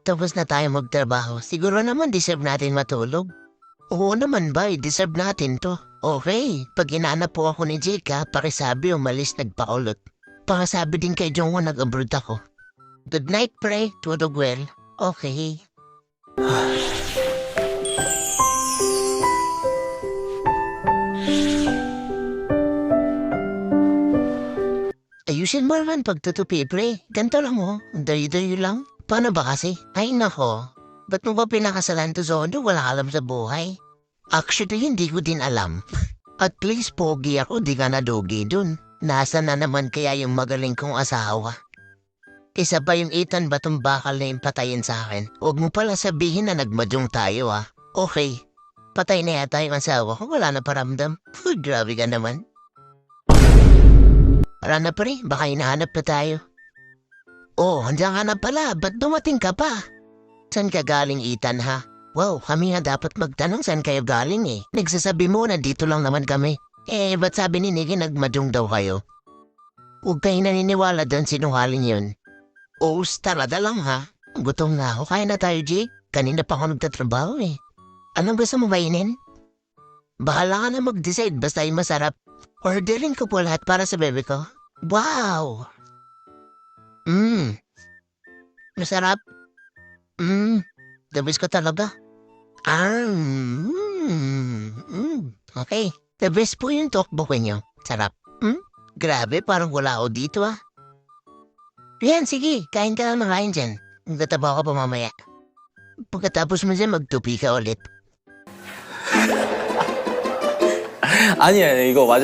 Tapos na tayo magtrabaho. Siguro naman deserve natin matulog. Oo naman ba, deserve natin to. Okay, pag inaanap po ako ni Jake pakisabi umalis nagpaulot. Pakisabi din kay Jongwon nag-abroad ako. Good night, pre. Tulog well. Okay. Ayusin mo naman pagtutupi, pre. Ganto lang mo. Dayo-dayo lang. Paano ba kasi? Ay nako. Ba't mo ba pinakasalan to Zondo? Wala ka alam sa buhay. Actually, hindi ko din alam. At least pogi ako, di ka nadugi dun. Nasa na naman kaya yung magaling kong asawa? Isa pa yung Ethan batong bakal na yung patayin sa akin. Huwag mo pala sabihin na nagmadyong tayo Okay. Patay na yata yung asawa ko, wala na paramdam. Grabe ka naman. Wala na pre, baka hinahanap pa tayo. Oh, handiyan ka na pala, ba't dumating ka pa? Saan ka galing Ethan ha? Wow, kami nga dapat magtanong saan kayo galing Nagsasabi mo na dito lang naman kami. Ba't sabi ni Nicky nagmadyong daw kayo? Huwag kayo naniniwala doon sinungaling yun. Oh, tarada lang ha. Gutom na ako, kaya na tayo Jake. Kanina pa ako nagtatrabaho Anong gusto mo kainin? Bahala ka na mag-decide basta ay masarap. Orderin ko po lahat para sa bebe ko. Wow! Masarap. The best ko talaga. Okay. The best po yung tokbok nyo. Sarap. Grabe, parang wala ako dito Yan, sige. Kain ka lang ng kain dyan. Nagtatabaw ka pa mamaya. Pagkatapos mo dyan, magtupi ka ulit. 아니야, 이거 맞아.